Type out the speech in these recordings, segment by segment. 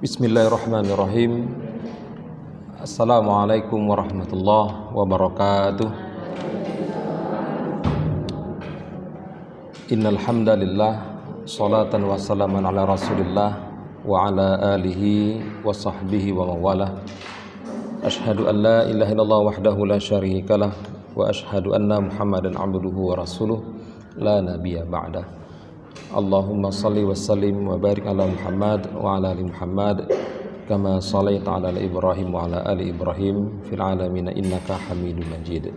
Bismillahirrahmanirrahim. Assalamualaikum warahmatullahi wabarakatuh. Innal hamdalillah, salatan wa salaman ala Rasulillah wa ala alihi wa sahbihi wa mawalah. Ashhadu an la ilaha illallah wahdahu la syarikalah wa ashhadu anna Muhammadan abduhu wa rasuluh la nabiyya ba'dah. Allahumma salli wa sallim wa barik ala Muhammad wa ala ali Muhammad kama sallaita ala Ibrahim wa ala ali Ibrahim fil alamin innaka Hamidum Majid.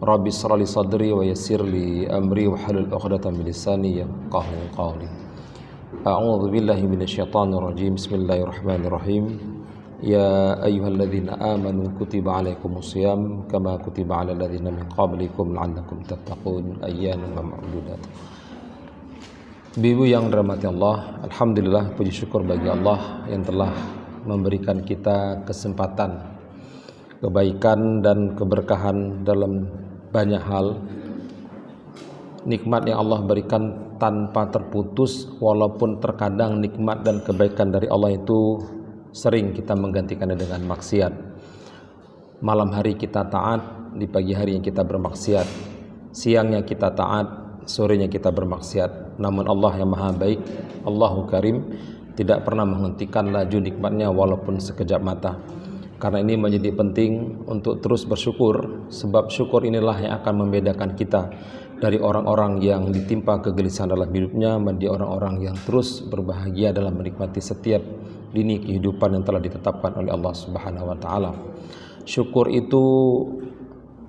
Rabbi shrah li sadri wa yassir li amri wa halul 'uqdatam min lisani yafqahu qawli. A'udzu billahi minasyaitonir rajim. Bismillahirrahmanirrahim. Ya ayyuhalladzina amanu kutiba 'alaikumus shiyam kama kutiba 'alal ladzina min qablikum la'allakum tattaqun ayyaman ma'dudat. Ibu yang dirahmati Allah, alhamdulillah, puji syukur bagi Allah yang telah memberikan kita kesempatan, kebaikan dan keberkahan dalam banyak hal. Nikmat yang Allah berikan tanpa terputus, walaupun terkadang nikmat dan kebaikan dari Allah itu sering kita menggantikannya dengan maksiat. Malam hari kita taat, di pagi hari yang kita bermaksiat. Siangnya kita taat, sorenya kita bermaksiat. Namun Allah yang maha baik, Allahu Karim, tidak pernah menghentikan laju nikmatnya walaupun sekejap mata. Karena ini menjadi penting untuk terus bersyukur, sebab syukur inilah yang akan membedakan kita dari orang-orang yang ditimpa kegelisahan dalam hidupnya menjadi orang-orang yang terus berbahagia dalam menikmati setiap lini kehidupan yang telah ditetapkan oleh Allah Subhanahu wa taala. Syukur itu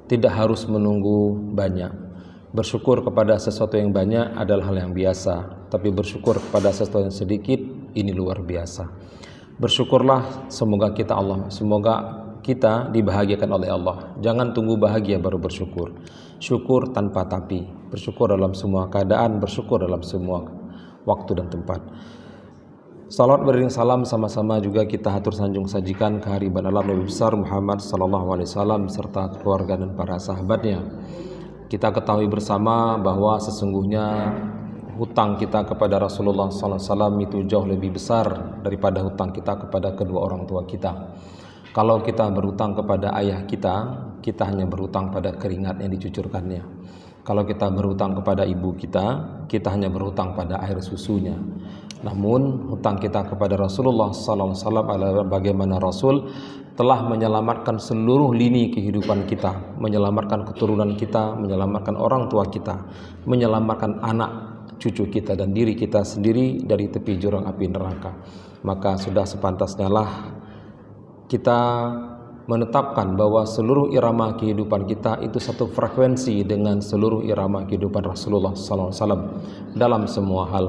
tidak harus menunggu banyak. Bersyukur kepada sesuatu yang banyak adalah hal yang biasa, tapi bersyukur kepada sesuatu yang sedikit, ini luar biasa. Bersyukurlah, semoga kita dibahagiakan oleh Allah. Jangan tunggu bahagia baru bersyukur. Syukur tanpa tapi, bersyukur dalam semua keadaan, bersyukur dalam semua waktu dan tempat. Salawat beriring salam sama-sama juga kita hatur sanjung sajikan kehariban alam Nabi besar Muhammad sallallahu alaihi wasallam beserta keluarga dan para sahabatnya. Kita ketahui bersama bahwa sesungguhnya hutang kita kepada Rasulullah SAW itu jauh lebih besar daripada hutang kita kepada kedua orang tua kita. Kalau kita berhutang kepada ayah kita, kita hanya berhutang pada keringat yang dicucurkannya. Kalau kita berhutang kepada ibu kita hanya berhutang pada air susunya. Namun hutang kita kepada Rasulullah SAW adalah bagaimana Rasul telah menyelamatkan seluruh lini kehidupan kita, menyelamatkan keturunan kita, menyelamatkan orang tua kita, menyelamatkan anak cucu kita dan diri kita sendiri dari tepi jurang api neraka. Maka sudah sepantasnya lah kita menetapkan bahwa seluruh irama kehidupan kita itu satu frekuensi dengan seluruh irama kehidupan Rasulullah SAW dalam semua hal,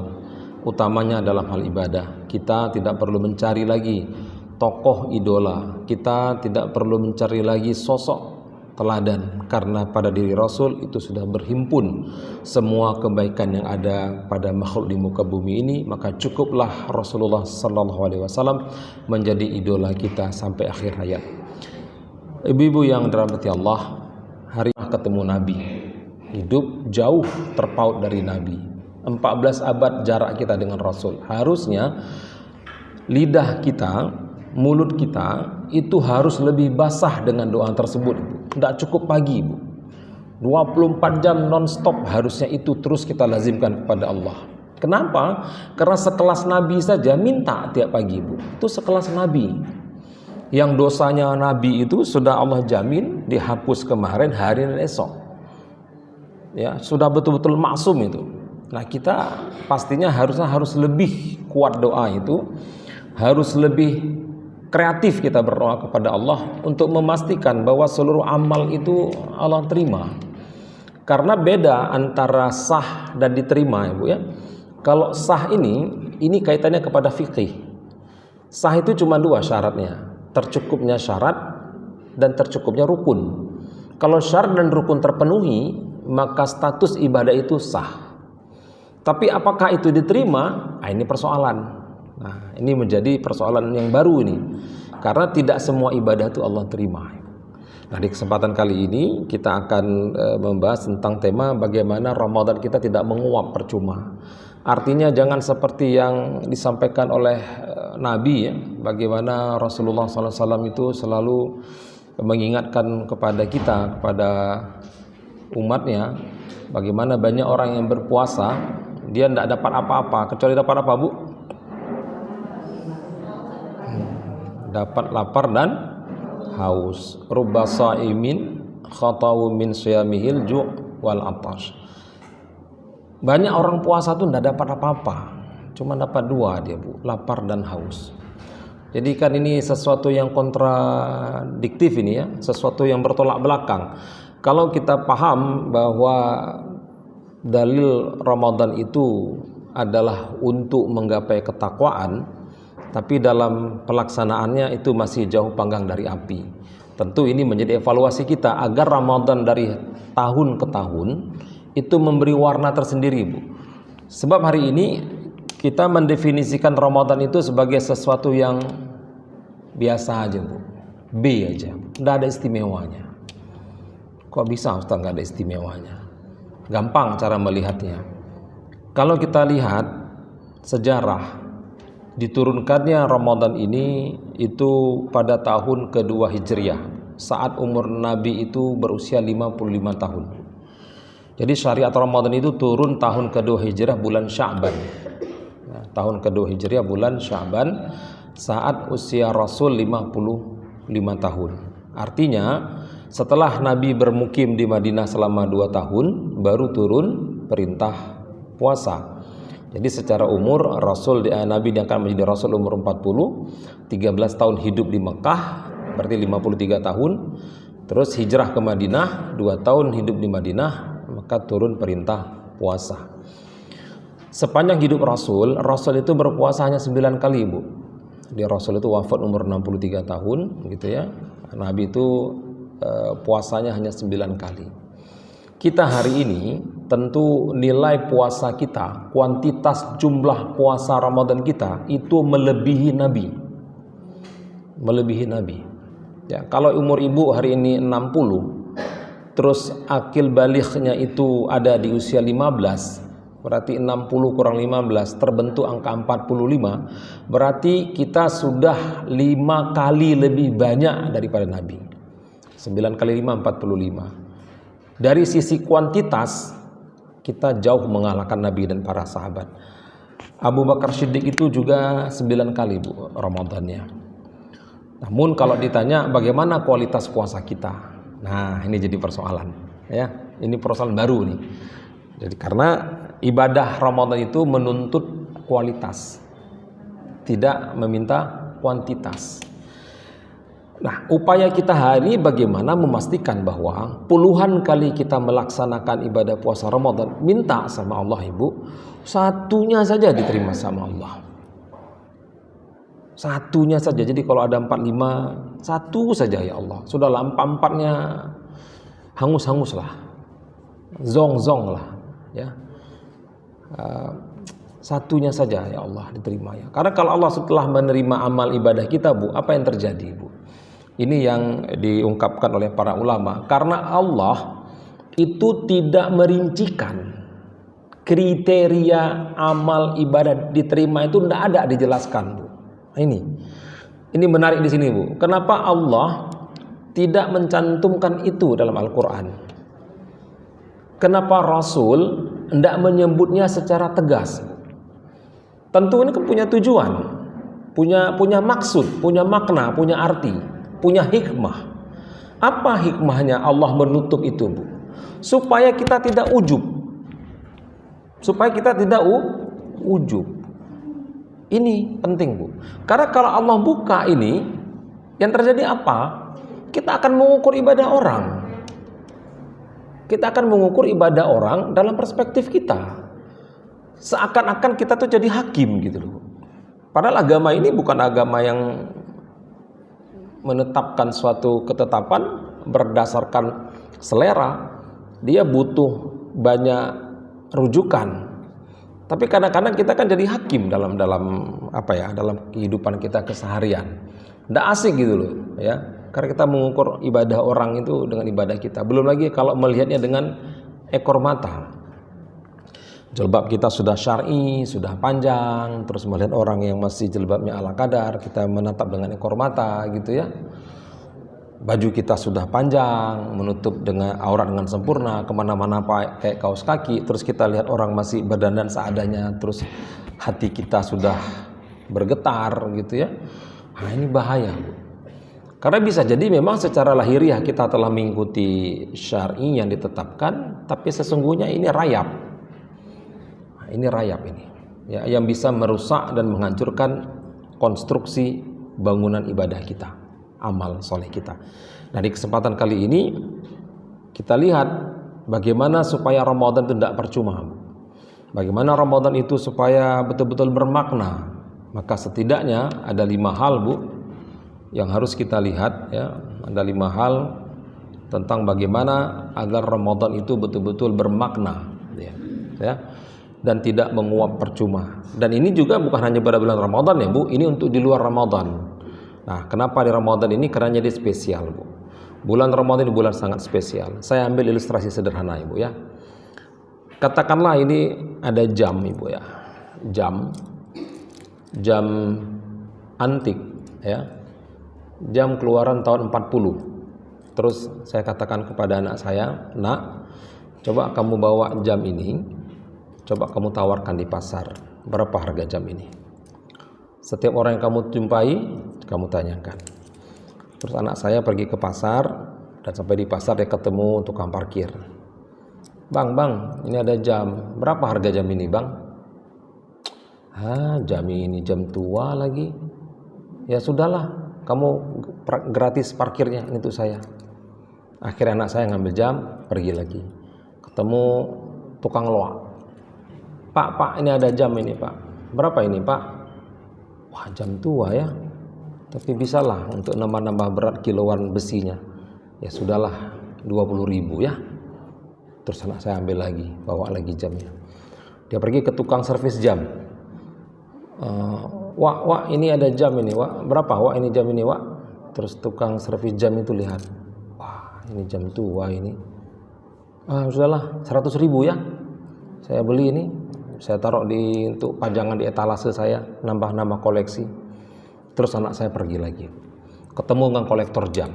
utamanya dalam hal ibadah. Kita tidak perlu mencari lagi tokoh idola, kita tidak perlu mencari lagi sosok teladan, karena pada diri Rasul itu sudah berhimpun semua kebaikan yang ada pada makhluk di muka bumi ini. Maka cukuplah Rasulullah SAW menjadi idola kita sampai akhir hayat. Ibu-ibu yang dirahmati Allah, hari ini ketemu Nabi, hidup jauh terpaut dari Nabi, 14 abad jarak kita dengan Rasul. Harusnya lidah kita, mulut kita itu harus lebih basah dengan doa tersebut. Tidak cukup pagi, Bu. 24 jam non-stop harusnya itu terus kita lazimkan kepada Allah. Kenapa? Karena sekelas Nabi saja minta tiap pagi, Bu. Itu sekelas Nabi. Yang dosanya Nabi itu sudah Allah jamin dihapus kemarin, hari dan esok. Ya, sudah betul-betul maksum itu. Nah, kita pastinya harus lebih kuat doa itu, harus lebih kreatif kita berdoa kepada Allah untuk memastikan bahwa seluruh amal itu Allah terima. Karena beda antara sah dan diterima, Ibu ya. Kalau sah ini kaitannya kepada fikih. Sah itu cuma dua syaratnya, tercukupnya syarat dan tercukupnya rukun. Kalau syarat dan rukun terpenuhi, maka status ibadah itu sah. Tapi apakah itu diterima? Nah, ini persoalan. Nah, ini menjadi persoalan yang baru ini. Karena tidak semua ibadah itu Allah terima. Nah, di kesempatan kali ini kita akan membahas tentang tema bagaimana Ramadan kita tidak menguap percuma. Artinya jangan seperti yang disampaikan oleh Nabi ya, bagaimana Rasulullah SAW itu selalu mengingatkan kepada kita, kepada umatnya, bagaimana banyak orang yang berpuasa dia tidak dapat apa-apa kecuali dapat apa, Bu? Dapat lapar dan haus. Rubba shaimin khatau min siyamihil ju' wal atash. Banyak orang puasa tuh tidak dapat apa-apa, cuma dapat dua dia, Bu, lapar dan haus. Jadi kan ini sesuatu yang kontradiktif ini ya, sesuatu yang bertolak belakang. Kalau kita paham bahwa dalil Ramadan itu adalah untuk menggapai ketakwaan, tapi dalam pelaksanaannya itu masih jauh panggang dari api. Tentu ini menjadi evaluasi kita agar Ramadan dari tahun ke tahun itu memberi warna tersendiri, Bu. Sebab hari ini kita mendefinisikan Ramadan itu sebagai sesuatu yang biasa aja, Bu. B aja, tidak ada istimewanya. Kok bisa Ustaz nggak ada istimewanya? Gampang cara melihatnya. Kalau kita lihat sejarah diturunkannya Ramadan ini itu pada tahun kedua Hijriah, saat umur Nabi itu berusia 55 tahun. Jadi syariat Ramadan itu turun tahun kedua Hijriah bulan Sya'ban. Nah, tahun kedua Hijriah bulan Sya'ban saat usia Rasul 55 tahun. Artinya setelah Nabi bermukim di Madinah selama 2 tahun baru turun perintah puasa. Jadi secara umur Nabi diangkat menjadi Rasul umur 40, 13 tahun hidup di Mekah, berarti 53 tahun. Terus hijrah ke Madinah, 2 tahun hidup di Madinah, maka turun perintah puasa. Sepanjang hidup Rasul itu berpuasa hanya 9 kali, Bu. Dia Rasul itu wafat umur 63 tahun gitu ya. Nabi itu puasanya hanya 9 kali. Kita hari ini tentu nilai puasa kita, kuantitas jumlah puasa Ramadan kita itu melebihi Nabi. Melebihi Nabi. Ya, kalau umur ibu hari ini 60, terus akil balighnya itu ada di usia 15, berarti 60 kurang 15 terbentuk angka 45, berarti kita sudah 5 kali lebih banyak daripada Nabi. 9 kali 5 45. Dari sisi kuantitas kita jauh mengalahkan Nabi dan para sahabat. Abu Bakar Siddiq itu juga 9 kali, Bu, Ramadannya. Namun kalau ditanya bagaimana kualitas puasa kita, nah ini jadi persoalan ya. Ini persoalan baru nih. Jadi karena ibadah Ramadan itu menuntut kualitas, tidak meminta kuantitas. Nah, upaya kita hari ini bagaimana memastikan bahwa puluhan kali kita melaksanakan ibadah puasa Ramadan, minta sama Allah, Ibu, satunya saja diterima sama Allah. Satunya saja. Jadi kalau ada 45, satu saja ya Allah. Sudahlah, 4-4-nya hangus-hangus lah, zong-zong lah, ya. Satunya saja ya Allah diterima ya. Karena kalau Allah setelah menerima amal ibadah kita, Bu, apa yang terjadi, Bu? Ini yang diungkapkan oleh para ulama. Karena Allah itu tidak merincikan kriteria amal ibadah diterima, itu tidak ada dijelaskan, Bu. Ini menarik di sini, Bu. Kenapa Allah tidak mencantumkan itu dalam Al-Quran? Kenapa Rasul tidak menyebutnya secara tegas? Tentu ini kan punya tujuan, punya maksud, punya makna, punya arti, punya hikmah. Apa hikmahnya Allah menutup itu, Bu? Supaya kita tidak ujub. Supaya kita tidak ujub. Ini penting, Bu. Karena kalau Allah buka ini, yang terjadi apa? Kita akan mengukur ibadah orang. Kita akan mengukur ibadah orang dalam perspektif kita. Seakan-akan kita tuh jadi hakim gitu loh. Padahal agama ini bukan agama yang menetapkan suatu ketetapan berdasarkan selera. Dia butuh banyak rujukan. Tapi kadang-kadang kita kan jadi hakim dalam kehidupan kita keseharian. Nggak asik gitu loh, ya. Karena kita mengukur ibadah orang itu dengan ibadah kita. Belum lagi kalau melihatnya dengan ekor mata. Jilbab kita sudah syar'i, sudah panjang, terus melihat orang yang masih jilbabnya ala kadar, kita menatap dengan ekor mata gitu ya. Baju kita sudah panjang, menutup dengan aurat dengan sempurna, kemana-mana pakai kaos kaki, terus kita lihat orang masih berdandan seadanya, terus hati kita sudah bergetar gitu ya. Nah, ini bahaya, Bu. Karena bisa jadi memang secara lahiriah kita telah mengikuti syar'i yang ditetapkan, tapi sesungguhnya ini rayap. Ini rayap ini, ya, yang bisa merusak dan menghancurkan konstruksi bangunan ibadah kita, amal soleh kita. Nah, di kesempatan kali ini kita lihat bagaimana supaya Ramadan itu tidak percuma. Bagaimana Ramadan itu supaya betul-betul bermakna. Maka setidaknya ada 5 hal, Bu, yang harus kita lihat ya. Ada 5 hal tentang bagaimana agar Ramadan itu betul-betul bermakna ya. Dan tidak menguap percuma. Dan ini juga bukan hanya pada bulan Ramadan ya, Bu, ini untuk di luar Ramadan. Nah, kenapa di Ramadan ini? Karena jadi spesial, Bu. Bulan Ramadan ini bulan sangat spesial. Saya ambil ilustrasi sederhana, Ibu ya. Katakanlah ini ada jam, Ibu ya. Jam antik ya. Jam keluaran tahun 40. Terus saya katakan kepada anak saya, "Nak, coba kamu bawa jam ini. Coba kamu tawarkan di pasar, berapa harga jam ini?" Setiap orang yang kamu jumpai, kamu tanyakan. Terus anak saya pergi ke pasar, dan sampai di pasar dia ketemu tukang parkir. "Bang, ini ada jam. Berapa harga jam ini, Bang?" Jam ini jam tua lagi." "Ya sudahlah, kamu gratis parkirnya, ini untuk saya." Akhirnya anak saya ngambil jam, pergi lagi. Ketemu tukang loak. Pak, ini ada jam ini, Pak. Berapa ini, Pak?" "Wah, jam tua ya. Tapi bisalah untuk nambah-nambah berat kiloan besinya." "Ya sudahlah, 20.000 ya." Terus anak saya ambil lagi, bawa lagi jamnya. Dia pergi ke tukang servis jam. Wak, ini ada jam ini, Wak. Berapa, Wak, ini jam ini, Wak?" Terus tukang servis jam itu lihat. "Wah, ini jam tua ini. Sudahlah, 100.000 ya. Saya beli ini. Saya taruh untuk pajangan di etalase saya, nambah-nambah koleksi." Terus anak saya pergi lagi, ketemu dengan kolektor jam.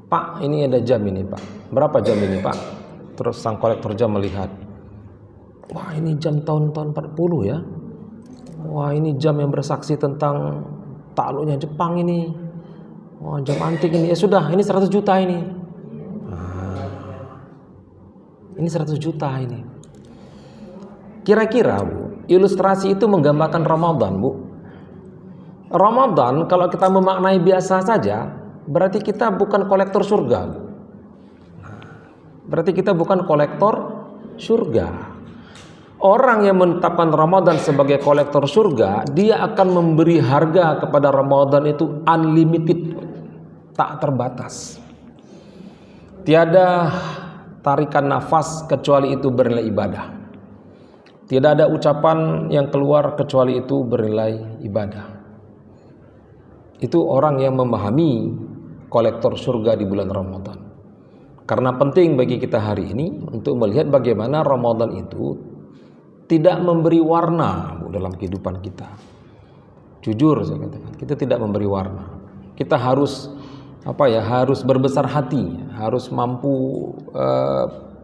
"Pak, ini ada jam ini, Pak. Berapa jam ini, Pak?" Terus sang kolektor jam melihat, "Wah, ini jam tahun-tahun 40 ya. Wah, ini jam yang bersaksi tentang takluknya Jepang ini. Wah, jam antik ini. Ya sudah, ini 100 juta ini." Ini 100 juta ini. Kira-kira, Bu, ilustrasi itu menggambarkan Ramadan, Bu. Ramadan kalau kita memaknai biasa saja, berarti kita bukan kolektor surga, Bu. Berarti kita bukan kolektor surga. Orang yang menetapkan Ramadan sebagai kolektor surga, dia akan memberi harga kepada Ramadan itu unlimited, tak terbatas. Tiada tarikan nafas kecuali itu bernilai ibadah. Tidak ada ucapan yang keluar kecuali itu bernilai ibadah. Itu orang yang memahami kolektor surga di bulan Ramadan. Karena penting bagi kita hari ini untuk melihat bagaimana Ramadan itu tidak memberi warna dalam kehidupan kita. Jujur saya katakan, kita tidak memberi warna. Kita harus harus berbesar hati, harus mampu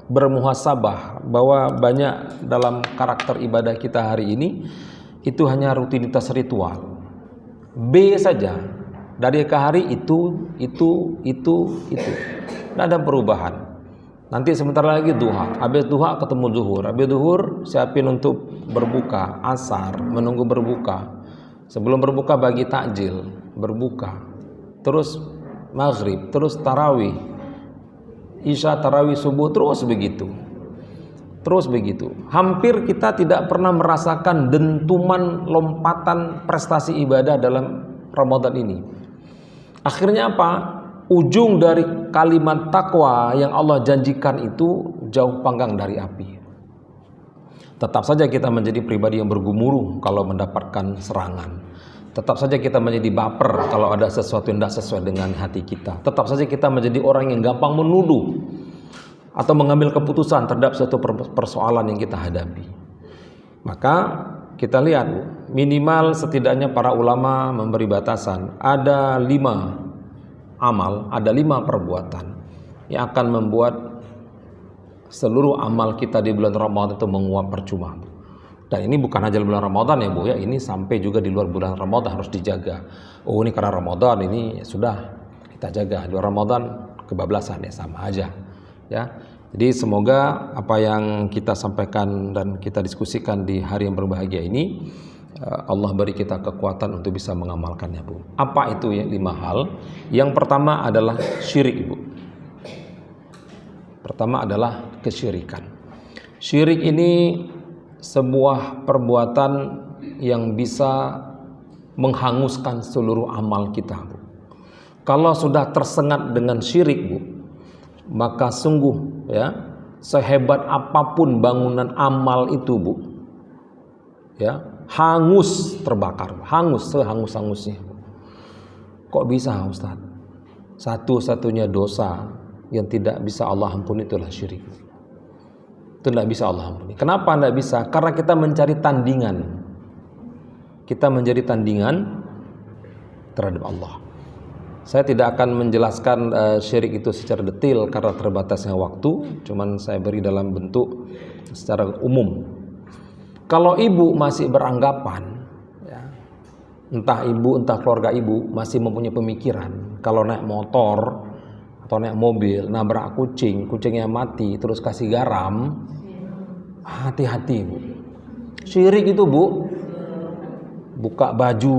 bermuhasabah bahwa banyak dalam karakter ibadah kita hari ini itu hanya rutinitas ritual. B saja, dari ke hari itu. Tidak ada perubahan. Nanti sebentar lagi duha, habis duha ketemu zuhur, habis zuhur siapin untuk berbuka, asar menunggu berbuka, sebelum berbuka bagi takjil, berbuka, terus maghrib, terus tarawih, isya, tarawih, subuh, terus begitu. Hampir kita tidak pernah merasakan dentuman lompatan prestasi ibadah dalam Ramadan ini. Akhirnya apa? Ujung dari kalimat takwa yang Allah janjikan itu jauh panggang dari api. Tetap saja kita menjadi pribadi yang bergumuruh kalau mendapatkan serangan. Tetap saja kita menjadi baper kalau ada sesuatu yang tidak sesuai dengan hati kita. Tetap saja kita menjadi orang yang gampang menuduh. atau mengambil keputusan terhadap suatu persoalan yang kita hadapi. Maka kita lihat Bu, minimal setidaknya para ulama memberi batasan ada 5 amal, ada 5 perbuatan yang akan membuat seluruh amal kita di bulan Ramadan itu menguap percuma. Dan ini bukan hanya bulan Ramadan ya Bu ya, ini sampai juga di luar bulan Ramadan harus dijaga. Oh ini karena Ramadan ini ya sudah kita jaga, di luar Ramadan kebablasan ya sama aja ya. Jadi semoga apa yang kita sampaikan dan kita diskusikan di hari yang berbahagia ini Allah beri kita kekuatan untuk bisa mengamalkannya Bu. Apa itu ya 5 hal? Yang pertama adalah syirik Bu. Pertama adalah kesyirikan. Syirik ini sebuah perbuatan yang bisa menghanguskan seluruh amal kita Bu. Kalau sudah tersengat dengan syirik Bu, maka sungguh ya sehebat apapun bangunan amal itu Bu, ya hangus terbakar, hangus sehangus-hangusnya. Kok bisa Ustaz? Satu-satunya dosa yang tidak bisa Allah ampuni itulah syirik. Itu tidak bisa Allah ampuni. Kenapa tidak bisa? Karena kita mencari tandingan. Kita menjadi tandingan terhadap Allah. Saya tidak akan menjelaskan syirik itu secara detail karena terbatasnya waktu, cuman saya beri dalam bentuk secara umum. Kalau ibu masih beranggapan, ya, entah ibu entah keluarga ibu masih mempunyai pemikiran, kalau naik motor atau naik mobil nabrak kucing, kucingnya mati, terus kasih garam, hati-hati Bu. Syirik itu Bu, buka baju,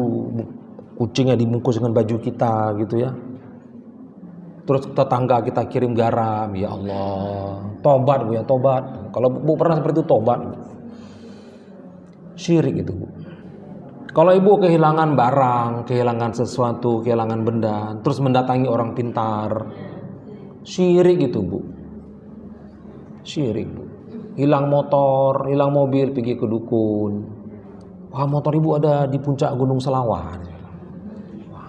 kucingnya dibungkus dengan baju kita gitu ya. Terus tetangga kita kirim garam, ya Allah, tobat Bu ya, tobat. Kalau Bu pernah seperti itu tobat. Syirik itu Bu. Kalau ibu kehilangan barang, kehilangan sesuatu, kehilangan benda, terus mendatangi orang pintar, syirik itu Bu. Syirik Bu. Hilang motor, hilang mobil, pergi ke dukun. Wah motor ibu ada di puncak Gunung Selawah.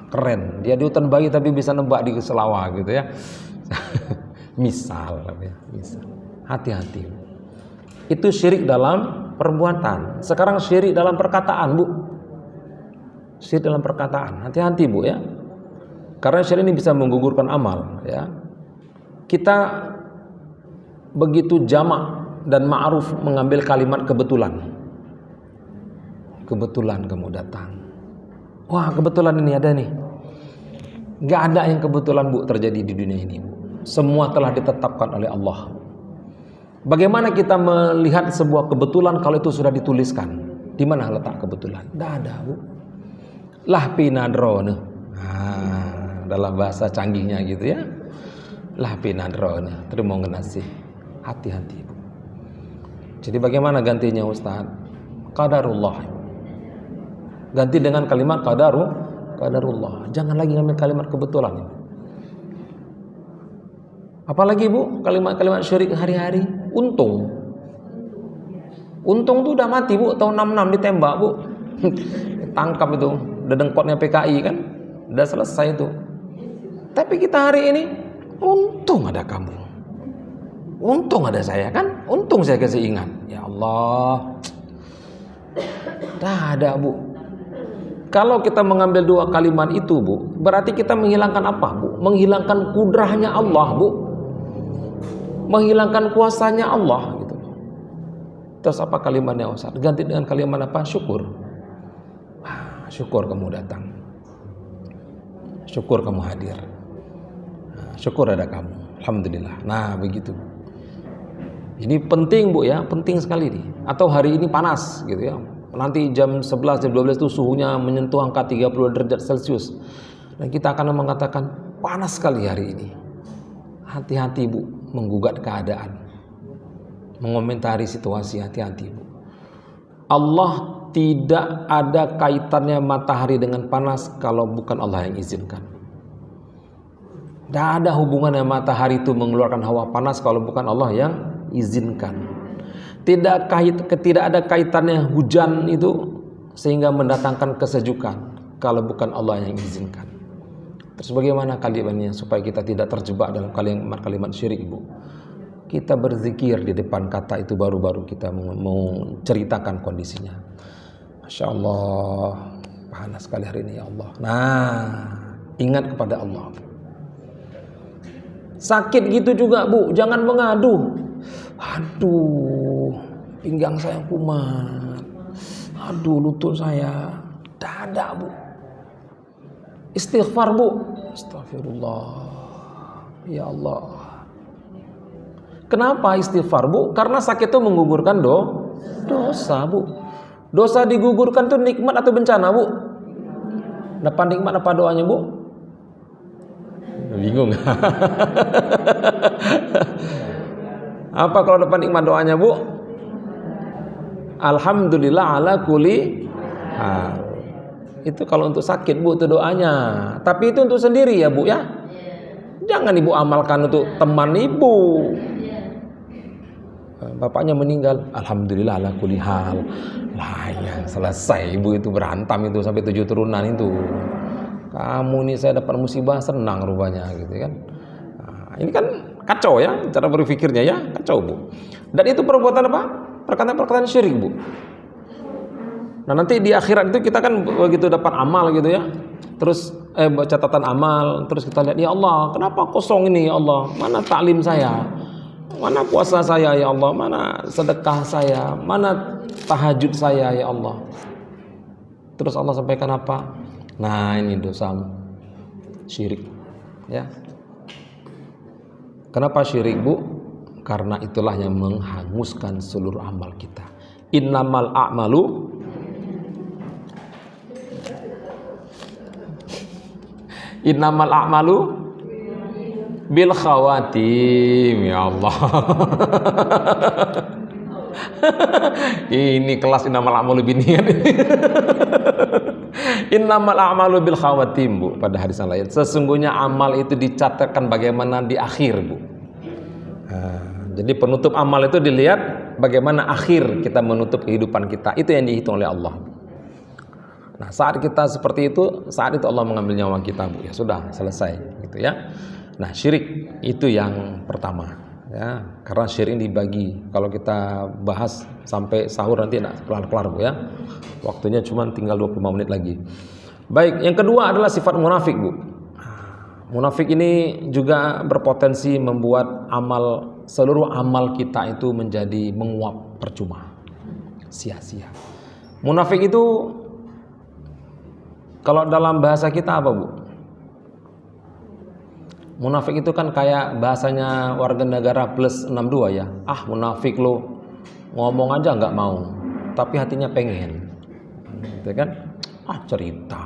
Keren, dia di hutan bayi tapi bisa nebak di Selawah gitu ya. misal. Hati-hati. Itu syirik dalam perbuatan. Sekarang syirik dalam perkataan Bu. Syirik dalam perkataan. Hati-hati Bu ya. Karena syirik ini bisa menggugurkan amal ya. Kita begitu jamak dan ma'ruf mengambil kalimat kebetulan. Kebetulan kamu datang. Wah kebetulan ini ada nih. Gak ada yang kebetulan Bu terjadi di dunia ini Bu. Semua telah ditetapkan oleh Allah. Bagaimana kita melihat sebuah kebetulan kalau itu sudah dituliskan? Di mana letak kebetulan? Gak ada Bu. Lah pinadrone. Dalam bahasa canggihnya gitu ya. Lah pinadrone. Terima ngenasi. Hati-hati Bu. Jadi bagaimana gantinya Ustaz? Qadarullah. Ganti dengan kalimat qadarullah. Jangan lagi ngambil kalimat kebetulan. Apalagi Bu, kalimat-kalimat syirik hari-hari. Untung tuh udah mati Bu, tahun 66 ditembak Bu. Tangkap itu, dedengkotnya PKI kan. Udah selesai itu. Tapi kita hari ini, untung ada kamu. Untung ada saya kan. Untung saya kasih ingat. Ya Allah. Dah ada Bu. Kalau kita mengambil 2 kalimat itu Bu, berarti kita menghilangkan apa Bu? Menghilangkan kudrahnya Allah Bu. Menghilangkan kuasanya Allah gitu. Terus apa kalimatnya Ustaz? Ganti dengan kalimat apa? Syukur. Syukur kamu datang. Syukur kamu hadir. Syukur ada kamu. Alhamdulillah. Nah begitu. Ini penting Bu ya, penting sekali nih. Atau hari ini panas gitu ya. Nanti jam 11, jam 12 itu suhunya menyentuh angka 30 derajat Celcius. Dan kita akan mengatakan panas sekali hari ini. Hati-hati Bu, menggugat keadaan. Mengomentari situasi, hati-hati Bu. Allah tidak ada kaitannya matahari dengan panas kalau bukan Allah yang izinkan. Tidak ada hubungannya matahari itu mengeluarkan hawa panas kalau bukan Allah yang izinkan. Tidak ada kaitannya hujan itu sehingga mendatangkan kesejukan kalau bukan Allah yang izinkan. Terus bagaimana kalimatnya supaya kita tidak terjebak dalam kalimat-kalimat syirik Bu? kita berzikir di depan kata itu baru kita menceritakan kondisinya. Masya Allah, panas sekali hari ini ya Allah. Nah, ingat kepada Allah. Sakit gitu juga Bu, jangan mengadu. Aduh, pinggang saya kumat. Aduh, lutut saya, dada Bu. Istighfar Bu. Astagfirullah. Ya Allah. Kenapa istighfar Bu? Karena sakit itu menggugurkan dosa Bu. Dosa digugurkan itu nikmat atau bencana Bu? Dapat nikmat apa doanya Bu? Bingung. Apa kalau dapat nikmat doanya Bu? Alhamdulillah ala kulli hal. Itu kalau untuk sakit Bu, itu doanya. Tapi itu untuk sendiri ya Bu ya. Jangan Ibu amalkan untuk teman Ibu. Bapaknya meninggal, alhamdulillah ala kulli hal. Lah ya, selesai Ibu itu berantem itu sampai 7 turunan itu. Kamu nih saya dapat musibah senang rupanya gitu kan. Nah, ini kan kacau ya cara berpikirnya ya, kacau Bu. Dan itu perbuatan apa? Perkataan-perkataan syirik Bu. Nah nanti di akhirat itu kita kan begitu dapat amal gitu ya. Terus catatan amal, terus kita lihat ya Allah, kenapa kosong ini ya Allah? Mana taklim saya? Mana puasa saya ya Allah? Mana sedekah saya? Mana tahajud saya ya Allah? Terus Allah sampaikan apa? Nah ini dosamu, syirik ya. Kenapa syirik Bu? Karena itulah yang menghanguskan seluruh amal kita. Innamal a'malu bil khawatim. Ya Allah. Ini kelas innamal a'malu binniyat. Innamal a'malu bil khawatim Bu. Pada hadis yang lain, sesungguhnya amal itu dicatatkan bagaimana di akhir Bu. Jadi penutup amal itu dilihat bagaimana akhir kita menutup kehidupan kita. Itu yang dihitung oleh Allah. Nah saat kita seperti itu, saat itu Allah mengambil nyawa kita Bu. Ya sudah selesai gitu ya. Nah syirik itu yang pertama ya. Karena syirik dibagi. Kalau kita bahas sampai sahur nanti tidak kelar-kelar Bu ya. Waktunya cuma tinggal 25 menit lagi. Baik, yang kedua adalah sifat munafik Bu. Munafik ini juga berpotensi membuat seluruh amal kita itu menjadi menguap percuma, sia-sia. Munafik itu kalau dalam bahasa kita apa Bu? Munafik itu kan kayak bahasanya warga negara plus 62 ya. Ah munafik lo, ngomong aja nggak mau, tapi hatinya pengen, gitu kan? Ah cerita,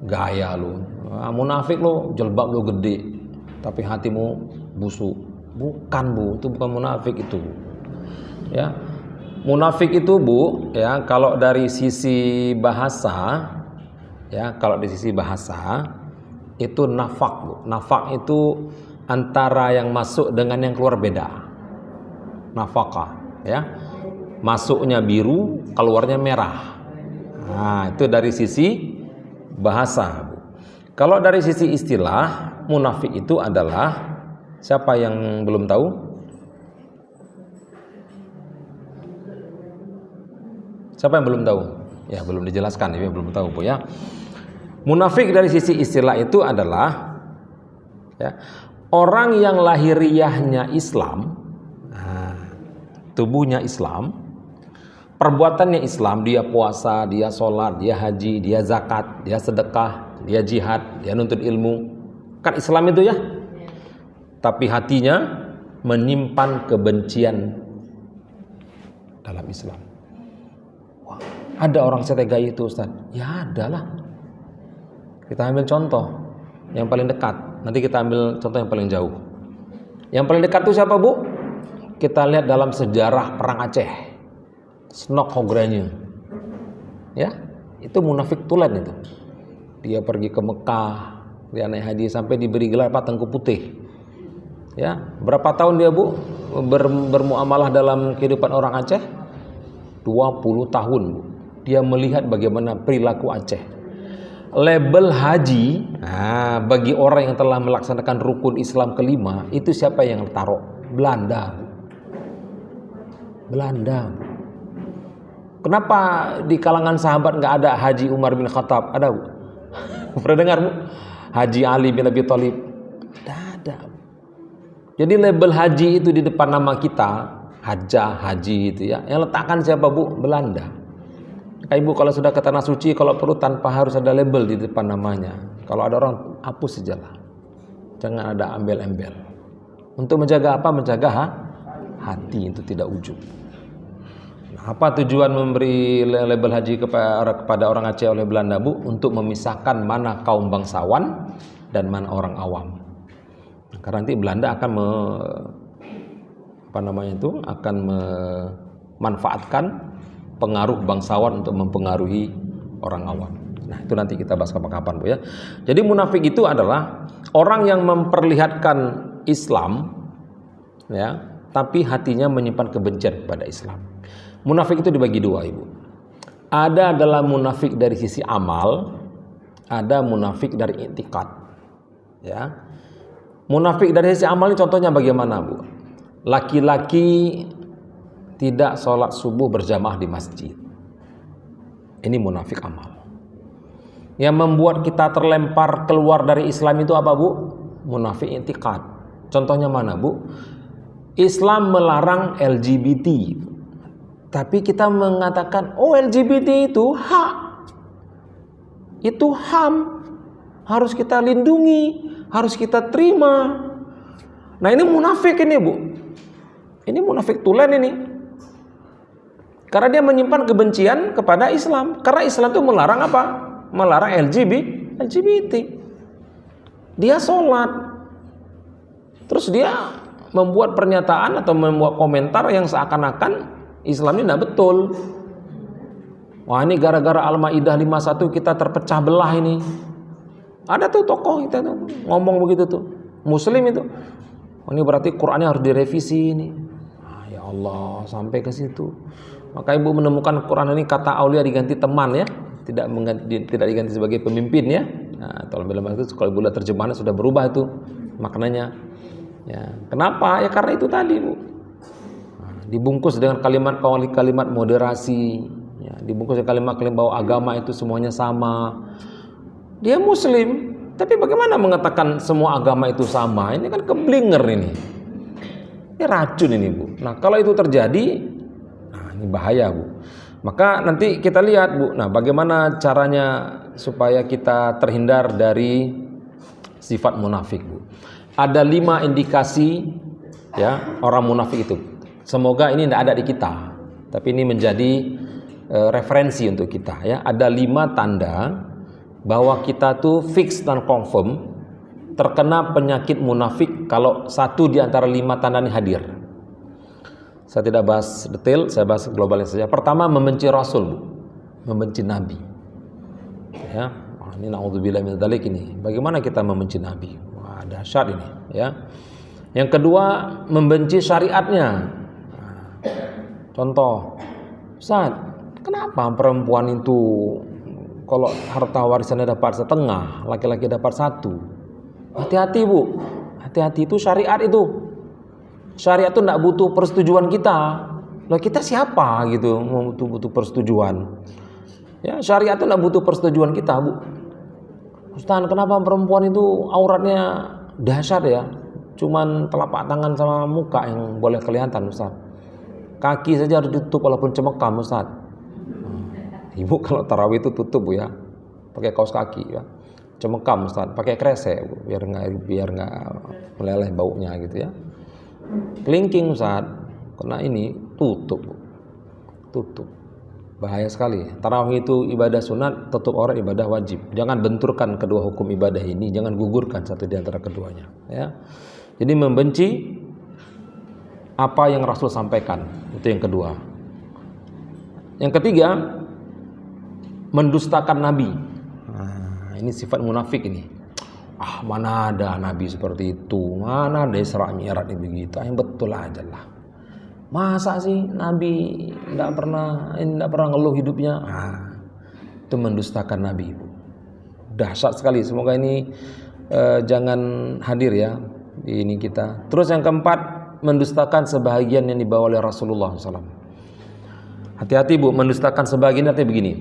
gaya lo. Ah, munafik lo, jilbab lo gede, tapi hatimu busuk. Bukan Bu, itu bukan munafik itu. Ya, munafik itu Bu, ya kalau dari sisi bahasa, ya kalau dari sisi bahasa itu nafak Bu. Nafak itu antara yang masuk dengan yang keluar beda. Nafakah, ya. Masuknya biru, keluarnya merah. Nah, itu dari sisi bahasa Bu. Kalau dari sisi istilah, munafik itu adalah, siapa yang belum tahu? Siapa yang belum tahu? Ya belum dijelaskan, ya belum tahu Bu ya. Munafik dari sisi istilah itu adalah ya, orang yang lahiriahnya Islam, tubuhnya Islam, perbuatannya Islam, dia puasa, dia sholat, dia haji, dia zakat, dia sedekah, dia jihad, dia nuntut ilmu, kan Islam itu ya. Tapi hatinya menyimpan kebencian dalam Islam. Wah, ada orang setega itu Ustaz? Ya adalah. Kita ambil contoh yang paling dekat. Nanti kita ambil contoh yang paling jauh. Yang paling dekat itu siapa Bu? Kita lihat dalam sejarah perang Aceh, Snok Hogranye. Ya, itu munafik tulen itu. Dia pergi ke Mekah, dia naik haji sampai diberi gelar apa? Tengku Putih. Ya, berapa tahun dia Bu bermuamalah dalam kehidupan orang Aceh? 20 tahun Bu. Dia melihat bagaimana perilaku Aceh. Label haji, bagi orang yang telah melaksanakan rukun Islam kelima, itu siapa yang taruh? Belanda. Belanda. Kenapa di kalangan sahabat nggak ada Haji Umar bin Khattab? Ada, Bu? Pernah dengar, Bu? Haji Ali bin Abi Thalib? Tidak ada. Jadi label haji itu di depan nama kita, hajah, haji itu ya. Yang letakkan siapa, Bu? Belanda. Ibu kalau sudah ke tanah suci, kalau perlu tanpa harus ada label di depan namanya. Kalau ada orang, hapus sajalah. Jangan ada embel-embel. Untuk menjaga apa? Menjaga hati itu tidak ujub. Nah, apa tujuan memberi label haji kepada orang Aceh oleh Belanda, Bu? Untuk memisahkan mana kaum bangsawan dan mana orang awam. Nah, karena nanti Belanda akan akan memanfaatkan pengaruh bangsawan untuk mempengaruhi orang awam. Nah, itu nanti kita bahas kapan-kapan, Bu ya. Jadi munafik itu adalah orang yang memperlihatkan Islam ya, tapi hatinya menyimpan kebencian kepada Islam. Munafik itu dibagi dua, Ibu. Ada adalah munafik dari sisi amal, ada munafik dari i'tiqad. Ya. Munafik dari sisi amal ini contohnya bagaimana, Bu? Laki-laki tidak sholat subuh berjamaah di masjid. Ini munafik amal. Yang membuat kita terlempar keluar dari Islam itu apa, Bu? Munafik i'tiqad. Contohnya mana, Bu? Islam melarang LGBT. Tapi kita mengatakan, oh LGBT itu hak. Itu HAM. Harus kita lindungi, harus kita terima. Nah, ini munafik ini, Bu. Ini munafik tulen ini. Karena dia menyimpan kebencian kepada Islam. Karena Islam itu melarang apa? Melarang LGBT. Dia sholat. Terus dia membuat pernyataan atau membuat komentar yang seakan-akan Islam ini tidak betul. Wah, ini gara-gara Al-Maidah 51 kita terpecah belah ini. Ada tuh tokoh kita tuh ngomong begitu tuh. Muslim itu. Oh, ini berarti Qur'annya harus direvisi ini. Ya Allah, sampai ke situ. Maka Ibu menemukan Quran ini kata aulia diganti teman ya, tidak diganti sebagai pemimpin ya. Nah, dalam itu kalau Ibu lihat terjemahannya sudah berubah itu maknanya. Ya, kenapa? Ya karena itu tadi, Bu. Nah, dibungkus dengan kalimat moderasi, ya, dibungkus dengan kalimat-kalimat bahwa agama itu semuanya sama. Dia Muslim, tapi bagaimana mengatakan semua agama itu sama? Ini kan keblinger ini. Ini racun ini, Bu. Nah, kalau itu terjadi, ini bahaya, Bu. Maka nanti kita lihat, Bu. Nah, bagaimana caranya supaya kita terhindar dari sifat munafik, Bu. Ada 5 indikasi ya orang munafik itu. Semoga ini tidak ada di kita, tapi ini menjadi referensi untuk kita ya. Ada 5 tanda bahwa kita tuh fix dan confirm terkena penyakit munafik kalau satu di antara 5 tanda ini hadir. Saya tidak bahas detail, saya bahas globalnya saja. Pertama, membenci Rasul, Bu. Membenci Nabi. Ya, ini naudzubillah min dzalik ini. Bagaimana kita membenci Nabi? Wah, dahsyat ini, ya. Yang kedua, membenci syariatnya. Contoh, Ustaz, kenapa perempuan itu kalau harta warisannya dapat setengah, laki-laki dapat 1? Hati-hati, Bu. Hati-hati, itu syariat itu. Syariat itu tidak butuh persetujuan kita. Loh, kita siapa gitu butuh persetujuan? Ya, syariat itu tidak butuh persetujuan kita, Bu. Ustaz, kenapa perempuan itu auratnya dahsyat ya? Cuman telapak tangan sama muka yang boleh kelihatan, Ustaz. Kaki saja harus ditutup walaupun cemekam, Ustaz. Ibu kalau tarawih itu tutup, Bu ya. Pakai kaos kaki ya. Cemekam, Ustaz. Pakai kresek, Bu, biar nggak meleleh baunya gitu ya. Kelingking, Ustaz, karena ini tutup. Bahaya sekali. Tarawih itu ibadah sunat, tutup aurat ibadah wajib. Jangan benturkan kedua hukum ibadah ini, jangan gugurkan satu di antara keduanya ya. Jadi membenci apa yang Rasul sampaikan, itu yang kedua. Yang ketiga, mendustakan Nabi. Nah, ini sifat munafik ini. Mana ada Nabi seperti itu, mana ada Isra Mi'raj begitu, yang betul aja lah. Masa sih Nabi tidak pernah ngeluh hidupnya? Itu mendustakan Nabi, Bu. Dahsyat sekali. Semoga ini jangan hadir ya di ini kita. Terus yang keempat, mendustakan sebahagian yang dibawa oleh Rasulullah SAW. Hati-hati Bu, mendustakan sebahagian artinya begini.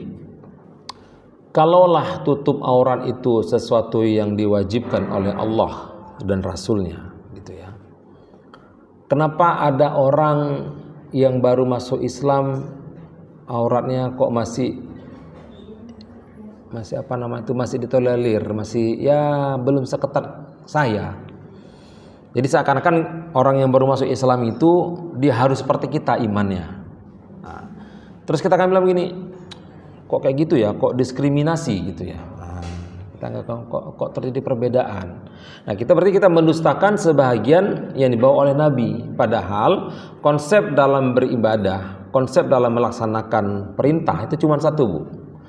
Kalaulah tutup aurat itu sesuatu yang diwajibkan oleh Allah dan Rasulnya, gitu ya. Kenapa ada orang yang baru masuk Islam auratnya kok masih masih ditolerir, masih ya belum seketat saya. Jadi seakan-akan orang yang baru masuk Islam itu dia harus seperti kita imannya. Nah, terus kita akan bilang begini, kok kayak gitu ya, kok diskriminasi gitu ya. Nah, kita kok terjadi perbedaan. Nah, berarti kita mendustakan sebahagian yang dibawa oleh Nabi. Padahal konsep dalam beribadah, konsep dalam melaksanakan perintah itu cuma satu Bu.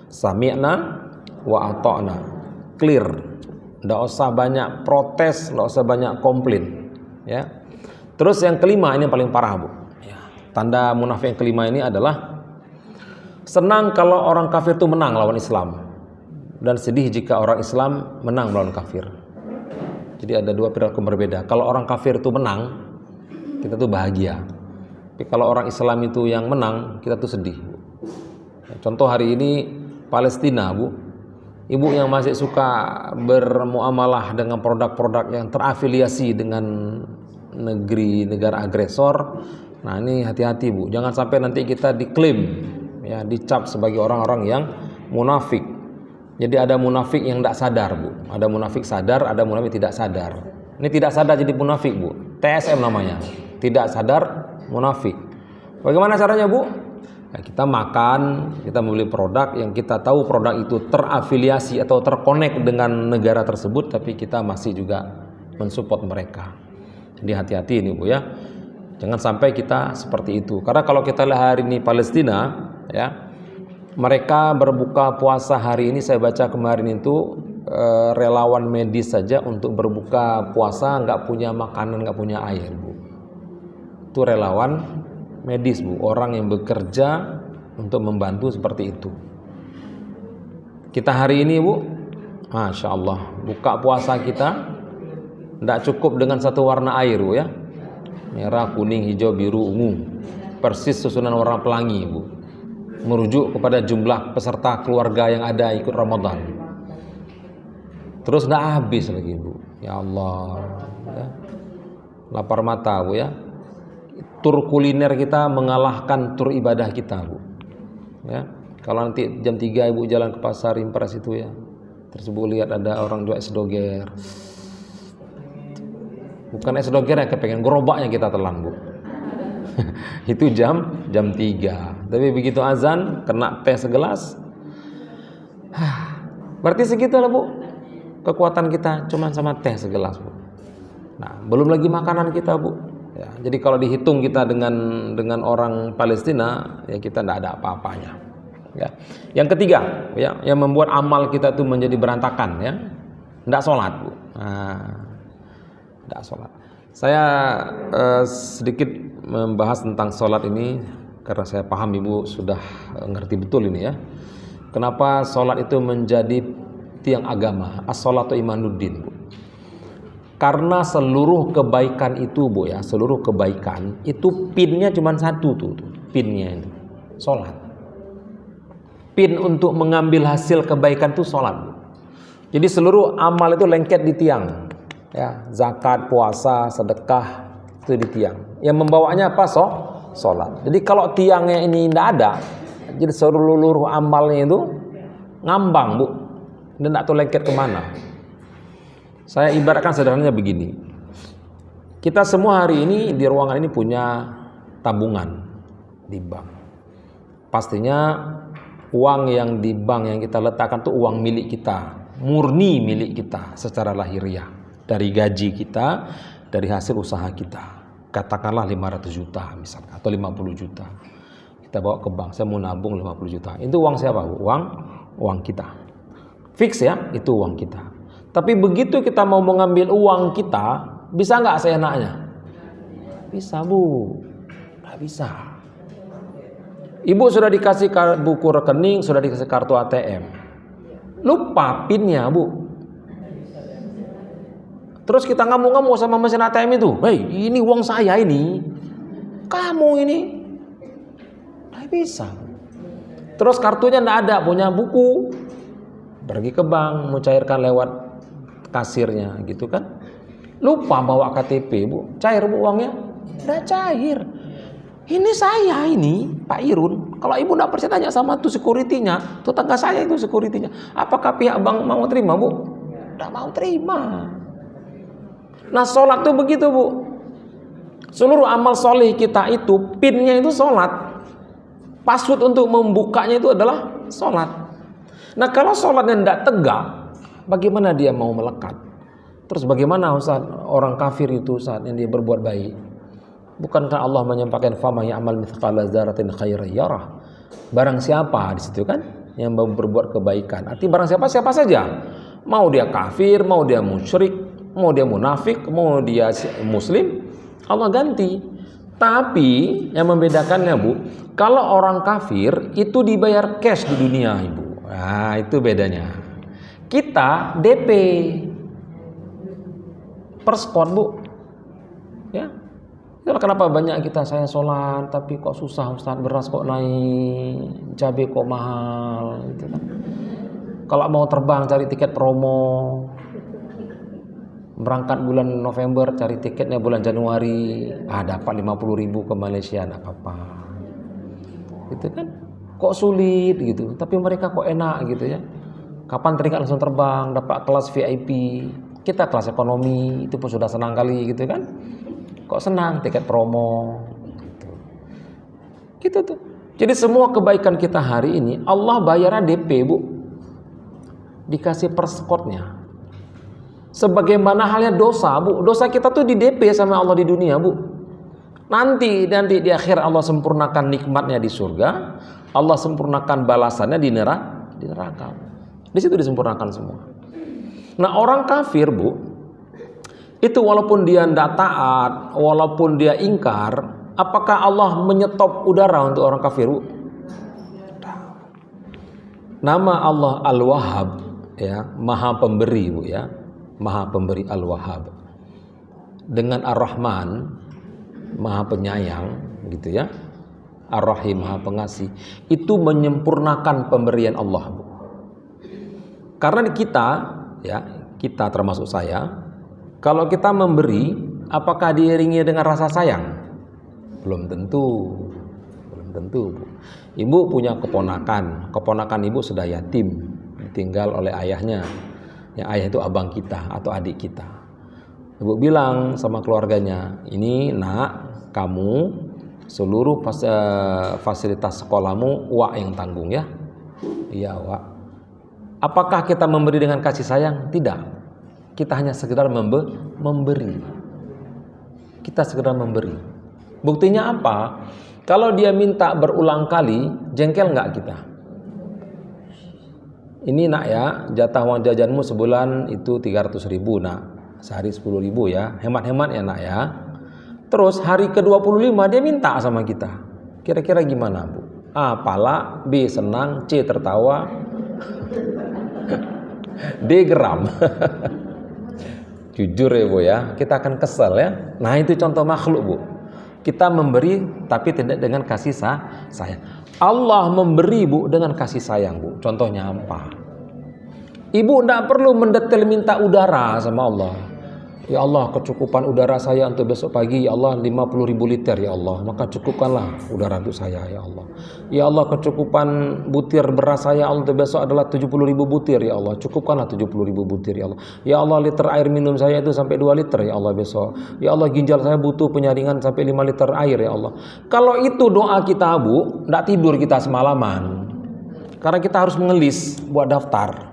Sami'na wa ata'na. Clear. Tidak usah banyak protes, tidak usah banyak komplain, ya. Terus yang kelima, ini yang paling parah Bu. Ya. Tanda munafik yang kelima ini adalah senang kalau orang kafir itu menang lawan Islam, dan sedih jika orang Islam menang melawan kafir. Jadi ada dua perilaku berbeda. Kalau orang kafir itu menang, kita tuh bahagia. Tapi kalau orang Islam itu yang menang, kita tuh sedih. Contoh hari ini Palestina Bu. Ibu yang masih suka bermuamalah dengan produk-produk yang terafiliasi dengan negara agresor. Nah, ini hati-hati Bu, jangan sampai nanti kita diklaim, ya, dicap sebagai orang-orang yang munafik. Jadi ada munafik yang tidak sadar Bu, ada munafik sadar, ada munafik tidak sadar. Ini tidak sadar jadi munafik Bu, TSM namanya, tidak sadar munafik. Bagaimana caranya Bu? Nah, kita makan, kita membeli produk yang kita tahu produk itu terafiliasi atau terkonek dengan negara tersebut, tapi kita masih juga mensupport mereka. Jadi hati-hati ini Bu ya, jangan sampai kita seperti itu. Karena kalau kita lihat hari ini Palestina, ya, mereka berbuka puasa hari ini, saya baca kemarin itu relawan medis saja untuk berbuka puasa nggak punya makanan, nggak punya air Bu. Itu relawan medis Bu, orang yang bekerja untuk membantu seperti itu. Kita hari ini Bu, Masya Allah, buka puasa kita tidak cukup dengan satu warna air Bu ya, merah, kuning, hijau, biru, ungu, persis susunan warna pelangi Bu, merujuk kepada jumlah peserta keluarga yang ada ikut Ramadan. Terus tidak habis lagi Bu, ya Allah ya. Lapar mata Bu ya. Tur kuliner kita mengalahkan tur ibadah kita Bu ya. Kalau nanti jam 3 Ibu jalan ke pasar Impres itu ya, terus Ibu lihat ada orang jual es doger, bukan es doger ya, kepengen gerobaknya kita telan Bu. Itu jam 3, tapi begitu azan kena teh segelas, berarti segitu lah Bu kekuatan kita, cuman sama teh segelas Bu. Nah, belum lagi makanan kita Bu ya. Jadi kalau dihitung kita dengan orang Palestina, ya kita tidak ada apa-apanya ya. Yang ketiga ya, yang membuat amal kita itu menjadi berantakan ya, tidak sholat Bu. Tidak sholat. Saya sedikit membahas tentang sholat ini karena saya paham Ibu sudah ngerti betul ini ya. Kenapa sholat itu menjadi tiang agama? As-sholatu imanuddin Bu. Karena seluruh kebaikan itu Bu ya, seluruh kebaikan itu pinnya cuma satu tuh, pinnya itu sholat. Pin untuk mengambil hasil kebaikan itu sholat Bu. Jadi seluruh amal itu lengket di tiang ya, zakat, puasa, sedekah itu di tiang. Yang membawanya apa? Sholat. Jadi kalau tiangnya ini tidak ada, jadi seluruh amalnya itu ngambang Bu, dan tidak tahu lengket kemana. Saya ibaratkan sederhananya begini. Kita semua hari ini di ruangan ini punya tabungan di bank. Pastinya uang yang di bank yang kita letakkan itu uang milik kita, murni milik kita secara lahiriah. Dari gaji kita, dari hasil usaha kita. Katakanlah 500 juta misalkan, atau 50 juta. Kita bawa ke bank, saya mau nabung 50 juta. Itu uang siapa? Uang kita. Fix ya, itu uang kita. Tapi begitu kita mau mengambil uang kita, bisa nggak seenaknya? Bisa Bu, nggak bisa. Ibu sudah dikasih buku rekening, sudah dikasih kartu ATM, lupa pinnya Bu. Terus kita ngamuk-ngamuk sama mesin ATM itu, hei ini uang saya ini, kamu ini, nggak bisa. Terus kartunya nggak ada, punya buku, pergi ke bank, mencairkan lewat kasirnya gitu kan. Lupa bawa KTP bu, cair bu uangnya, nggak cair. Ini saya ini, Pak Irun. Kalau ibu nggak percaya tanya sama tuh security-nya, tetangga saya itu security-nya. Apakah pihak bank mau terima bu? Nggak mau terima. Nah sholat tuh begitu bu. Seluruh amal soleh kita itu pinnya itu sholat. Password untuk membukanya itu adalah sholat. Nah kalau sholatnya tidak tegak, bagaimana dia mau melekat? Terus bagaimana Ustaz orang kafir itu saat yang dia berbuat baik? Bukankah Allah menyampaikan fama ya'mal mithqala dzarratin khairan yarah? Barang siapa di situ kan yang berbuat kebaikan. Arti barang siapa saja. Mau dia kafir, mau dia musyrik, mau dia munafik, mau dia muslim, Allah ganti. Tapi yang membedakannya bu, kalau orang kafir itu dibayar cash di dunia ibu. Nah itu bedanya. Kita DP per spot bu. Ya. Itulah kenapa banyak kita saya sholat tapi kok susah Ustaz, beras kok naik, cabai kok mahal gitu kan. Kalau mau terbang cari tiket promo, berangkat bulan November cari tiketnya bulan Januari, dapat 50.000 ke Malaysia, enggak apa-apa. Gitu kan? Kok sulit gitu, tapi mereka kok enak gitu ya. Kapan teringat langsung terbang, dapat kelas VIP. Kita kelas ekonomi, itu pun sudah senang kali gitu kan. Kok senang tiket promo gitu tuh. Jadi semua kebaikan kita hari ini Allah bayarnya DP bu, dikasih perskotnya. Sebagaimana halnya dosa bu, dosa kita tuh di DP sama Allah di dunia bu. Nanti di akhir Allah sempurnakan nikmatnya di surga, Allah sempurnakan balasannya di neraka. Di situ disempurnakan semua. Nah orang kafir bu, itu walaupun dia tidak taat, walaupun dia ingkar, apakah Allah menyetop udara untuk orang kafir? Nama Allah Al-Wahhab ya, Maha Pemberi bu ya, Maha Pemberi Al-Wahhab. Dengan Ar-Rahman, Maha Penyayang gitu ya, Ar-Rahim Maha Pengasih. Itu menyempurnakan pemberian Allah bu. Karena kita ya, kita termasuk saya, kalau kita memberi, apakah diiringi dengan rasa sayang? Belum tentu. Belum tentu. Bu. Ibu punya keponakan ibu sudah yatim, ditinggal oleh ayahnya. Yang ayah itu abang kita atau adik kita. Ibu bilang sama keluarganya, ini nak, kamu seluruh fasilitas sekolahmu Wak yang tanggung ya. Iya Wak. Apakah kita memberi dengan kasih sayang? Tidak. Kita hanya sekedar memberi. Kita sekedar memberi. Buktinya apa? Kalau dia minta berulang kali, jengkel nggak kita? Ini nak ya, jatah uang jajanmu sebulan itu 300.000 nak. Sehari 10.000 ya. Hemat-hemat ya nak ya. Terus hari ke-25 dia minta sama kita. Kira-kira gimana bu? A. Pala, B. Senang, C. Tertawa, D. Geram. Jujur ya bu ya, kita akan kesel ya. Nah itu contoh makhluk bu. Kita memberi tapi tidak dengan kasih sayang. Allah memberi bu dengan kasih sayang bu. Contohnya apa? Ibu tidak perlu mendetail minta udara sama Allah. Ya Allah, kecukupan udara saya untuk besok pagi ya Allah 50.000 liter ya Allah, maka cukupkanlah udara untuk saya ya Allah. Ya Allah, kecukupan butir beras saya untuk besok adalah 70.000 butir ya Allah, cukupkanlah 70.000 butir ya Allah. Ya Allah, liter air minum saya itu sampai 2 liter ya Allah besok. Ya Allah, ginjal saya butuh penyaringan sampai 5 liter air ya Allah. Kalau itu doa kita bu, tidak tidur kita semalaman, karena kita harus mengelis buat daftar.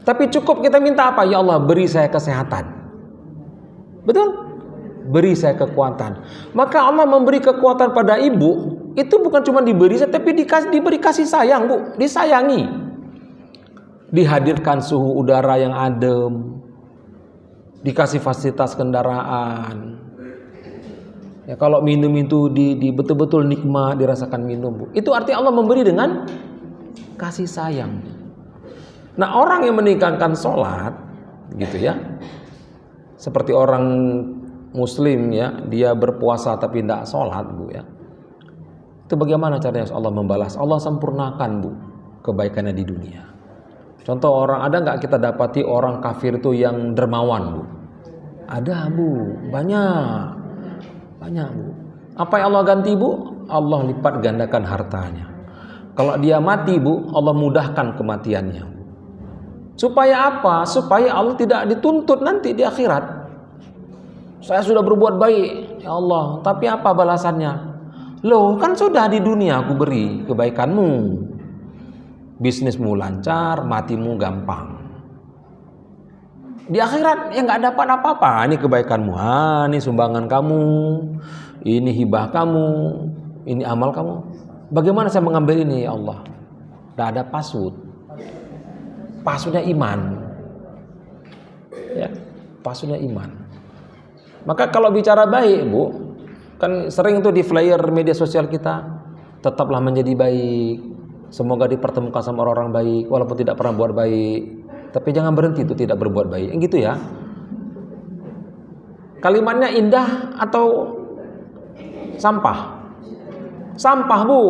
Tapi cukup kita minta apa? Ya Allah, beri saya kesehatan. Betul? Beri saya kekuatan. Maka Allah memberi kekuatan pada ibu, itu bukan cuma diberi, tapi diberi kasih sayang bu. Disayangi. Dihadirkan suhu udara yang adem. Dikasih fasilitas kendaraan. Ya, kalau minum itu betul-betul nikmat, dirasakan minum bu. Itu arti Allah memberi dengan kasih sayang. Nah orang yang meninggalkan sholat gitu ya, seperti orang muslim ya, dia berpuasa tapi tidak sholat Bu ya. Itu bagaimana caranya Allah membalas? Allah sempurnakan Bu kebaikannya di dunia. Contoh orang, ada nggak kita dapati orang kafir itu yang dermawan Bu? Ada Bu, banyak Bu. Apa yang Allah ganti Bu? Allah lipat gandakan hartanya. Kalau dia mati Bu, Allah mudahkan kematiannya. Supaya apa? Supaya Allah tidak dituntut nanti di akhirat. Saya sudah berbuat baik, ya Allah, tapi apa balasannya? Loh, kan sudah di dunia aku beri kebaikanmu. Bisnismu lancar, matimu gampang. Di akhirat ya nggak dapat apa-apa. Ini kebaikanmu, ini sumbangan kamu, ini hibah kamu, ini amal kamu. Bagaimana saya mengambil ini ya Allah? Tidak ada password. Passwordnya iman. Ya, passwordnya iman. Maka kalau bicara baik Bu, kan sering tuh di flyer media sosial kita, tetaplah menjadi baik, semoga dipertemukan sama orang-orang baik, walaupun tidak pernah buat baik, tapi jangan berhenti itu tidak berbuat baik, gitu ya. Kalimatnya indah atau sampah? Sampah Bu.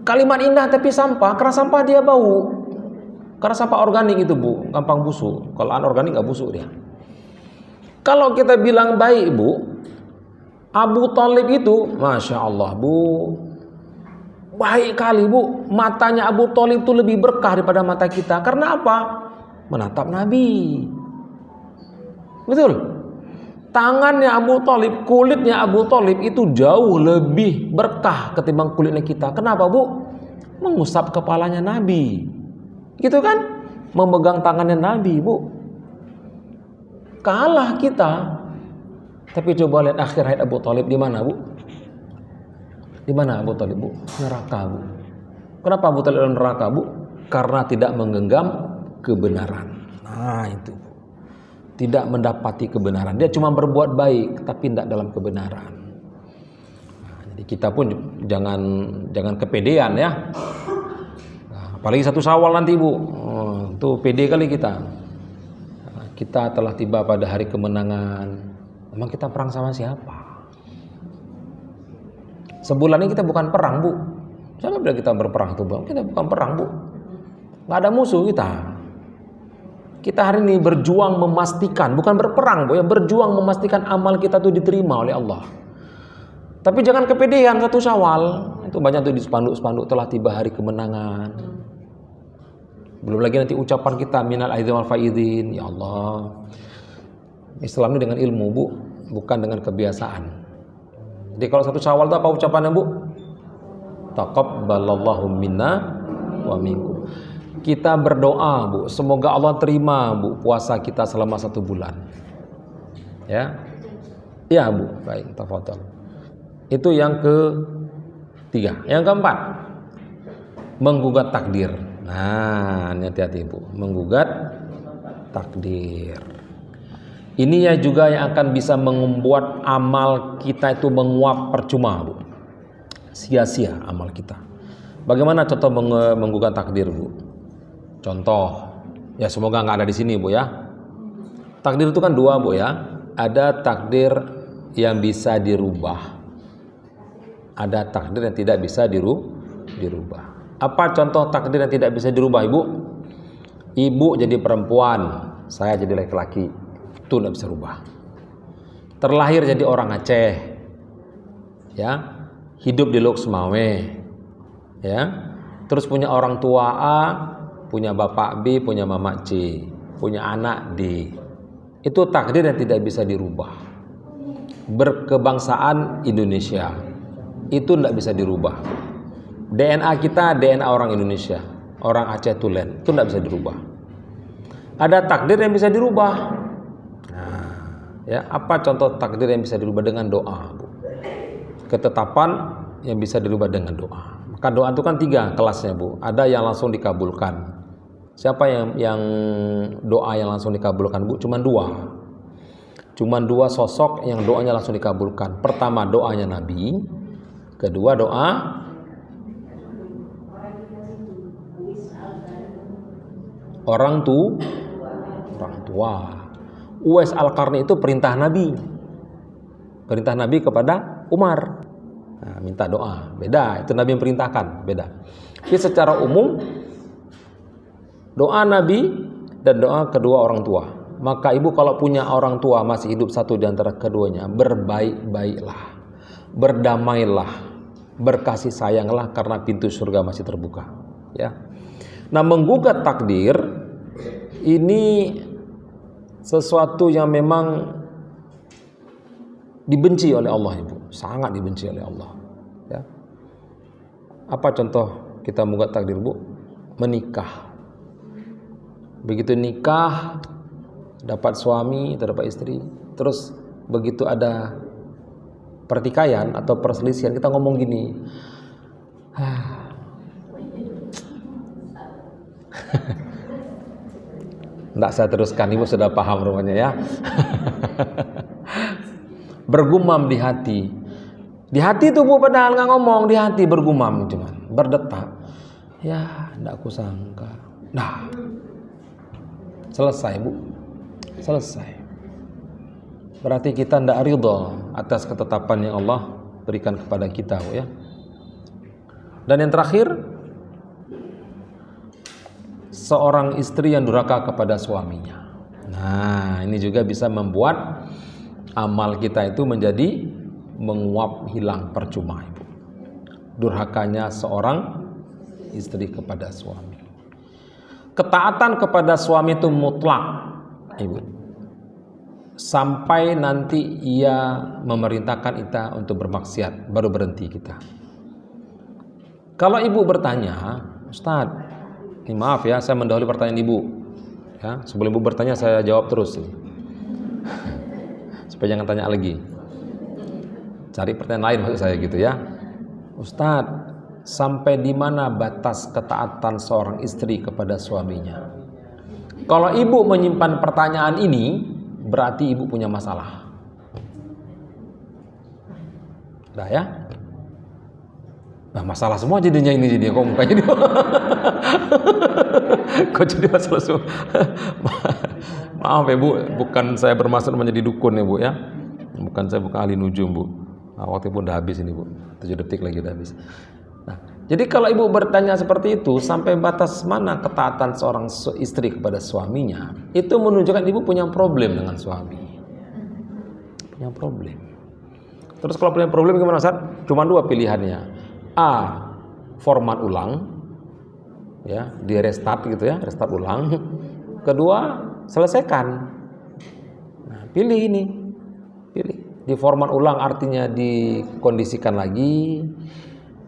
Kalimat indah tapi sampah, karena sampah dia bau. Karena sampah organik itu Bu, gampang busuk. Kalau anorganik nggak busuk dia. Kalau kita bilang baik Bu, Abu Thalib itu, Masya Allah Bu, baik kali Bu. Matanya Abu Thalib itu lebih berkah daripada mata kita. Karena apa? Menatap Nabi. Betul. Tangannya Abu Thalib, kulitnya Abu Thalib itu jauh lebih berkah ketimbang kulitnya kita. Kenapa Bu? Mengusap kepalanya Nabi. Gitu kan? Memegang tangannya Nabi Bu. Kalah kita. Tapi coba lihat akhir hayat Abu Thalib di mana Bu? Di mana Abu Thalib Bu? Neraka Bu. Kenapa Abu Thalib dalam neraka Bu? Karena tidak menggenggam kebenaran. Nah itu Bu. Tidak mendapati kebenaran. Dia cuma berbuat baik tapi tidak dalam kebenaran. Nah, jadi kita pun jangan kepedean ya. Nah, apalagi 1 Syawal nanti Bu. Tuh pede kali kita. Nah, kita telah tiba pada hari kemenangan. Emang kita perang sama siapa? Sebulan ini kita bukan perang Bu. Siapa bilang kita berperang tuh Bang? Kita bukan perang Bu. Nggak ada musuh kita. Kita hari ini berjuang memastikan, bukan berperang Bu ya, berjuang memastikan amal kita tuh diterima oleh Allah. Tapi jangan kepedean 1 Syawal. Itu banyak tuh di spanduk-spanduk telah tiba hari kemenangan. Belum lagi nanti ucapan kita minal aidin wal faidin. Ya Allah. Islam ini dengan ilmu Bu, bukan dengan kebiasaan. Jadi kalau 1 Syawal itu apa ucapannya Bu? Taqabbalallahu minna wa minkum. Kita berdoa Bu, semoga Allah terima Bu puasa kita selama 1 bulan. Ya. Ya Bu, baik, tafadhol. Itu yang ketiga. Yang keempat, menggugat takdir. Nah, hati-hati Bu, menggugat takdir. Ini ya juga yang akan bisa membuat amal kita itu menguap percuma Bu. Sia-sia amal kita. Bagaimana contoh menggugat takdir Bu? Contoh, ya semoga nggak ada di sini Bu ya. Takdir itu kan 2 Bu ya. Ada takdir yang bisa dirubah, ada takdir yang tidak bisa dirubah. Apa contoh takdir yang tidak bisa dirubah Ibu? Ibu jadi perempuan, saya jadi laki-laki, itu tidak bisa rubah. Terlahir jadi orang Aceh, ya, hidup di Lok Semawe, ya, terus punya orang tua A, punya bapak B, punya mama C, punya anak D. Itu takdir yang tidak bisa dirubah. Berkebangsaan Indonesia, itu tidak bisa dirubah. DNA kita DNA orang Indonesia, orang Aceh Tulen, itu tidak bisa dirubah. Ada takdir yang bisa dirubah. Nah, ya, apa contoh takdir yang bisa dirubah? Dengan doa Bu. Ketetapan yang bisa dirubah dengan doa. Maka doa itu kan 3 kelasnya Bu. Ada yang langsung dikabulkan. Siapa yang doa yang langsung dikabulkan Bu? Cuman 2. Cuman 2 sosok yang doanya langsung dikabulkan. Pertama doanya Nabi, kedua doa orang tua. Uwais Al-Qarni itu perintah Nabi. Perintah Nabi kepada Umar. Nah, minta doa. Beda, itu Nabi yang perintahkan, beda. Jadi secara umum doa Nabi dan doa kedua orang tua. Maka ibu kalau punya orang tua masih hidup satu di antara keduanya, berbaik-baiklah, berdamailah, berkasih sayanglah karena pintu surga masih terbuka. Ya. Nah, menggugat takdir ini sesuatu yang memang dibenci oleh Allah, ibu, sangat dibenci oleh Allah. Ya. Apa contoh kita menggugat takdir, bu? Menikah. Begitu nikah, dapat suami atau dapat istri, terus begitu ada pertikaian atau perselisihan, kita ngomong gini, enggak saya teruskan, ibu sudah paham rupanya ya. Bergumam di hati. Di hati tuh bu, padahal nggak ngomong, di hati bergumam cuman, berdetak. Ya, enggak aku sangka. Nah, selesai bu, selesai. Berarti kita tidak ridha atas ketetapan yang Allah berikan kepada kita, bu, ya. Dan yang terakhir, seorang istri yang durhaka kepada suaminya. Nah, ini juga bisa membuat amal kita itu menjadi menguap, hilang, percuma, ibu. Durhakanya seorang istri kepada suami. Ketaatan kepada suami itu mutlak, ibu, sampai nanti ia memerintahkan kita untuk bermaksiat, baru berhenti kita. Kalau ibu bertanya, Ustadz, ini maaf ya, saya mendahului pertanyaan ibu. Ya, sebelum ibu bertanya saya jawab terus, supaya jangan tanya lagi. Cari pertanyaan lain maksud saya gitu ya. Ustadz, sampai di mana batas ketaatan seorang istri kepada suaminya? Kalau ibu menyimpan pertanyaan ini, berarti ibu punya masalah. Dah ya? Nah, masalah semua jadinya ini, jadi kok mukanya dia. Kok jadi masalah semua? Maaf ya bu, bukan saya bermaksud menjadi dukun ya bu ya. Bukan, saya bukan ahli nujum bu. Nah, waktu pun udah habis ini bu, 7 detik lagi udah habis. Nah, jadi kalau ibu bertanya seperti itu, sampai batas mana ketaatan seorang istri kepada suaminya, itu menunjukkan ibu punya problem dengan suami. Punya problem. Terus kalau punya problem gimana Ustaz? Cuma 2 pilihannya. A, format ulang, ya, di restart gitu ya, restart ulang. Kedua, selesaikan. Nah, pilih ini, pilih. Di format ulang artinya dikondisikan lagi,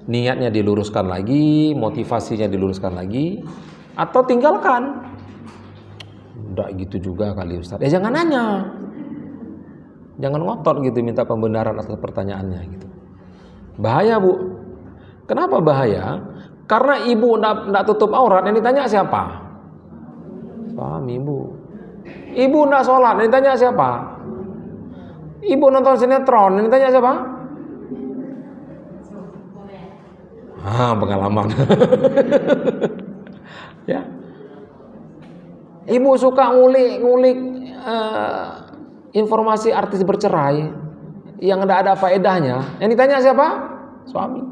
niatnya diluruskan lagi, motivasinya diluruskan lagi, atau tinggalkan. Enggak gitu juga kali Ustaz. Ya jangan nanya, jangan ngotot gitu minta pembenaran atas pertanyaannya gitu. Bahaya bu. Kenapa bahaya? Karena ibu enggak tutup aurat, yang ditanya siapa? Suami ibu. Ibu enggak sholat, yang ditanya siapa? Ibu nonton sinetron, yang ditanya siapa? Pengalaman. Ya. Ibu suka ngulik informasi artis bercerai yang enggak ada faedahnya. Yang ditanya siapa? Suami.